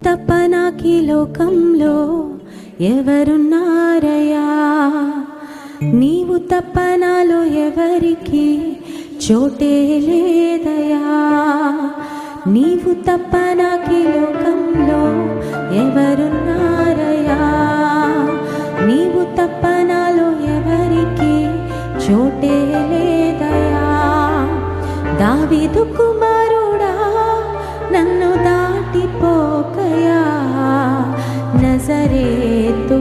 తప్ప నాకీ లోకంలో ఎవరున్నారయ్యా, నీవు తప్ప నాలో ఎవరికి చోటే లేదయా. నీవు తప్ప నాకీ లోకంలో ఎవరున్నారయ్యా, నీవు తప్ప నాలో ఎవరికి చోటే లేదయా. దావీదు కుమారుడా నన్ను దాటిపోకయా, నజరేతు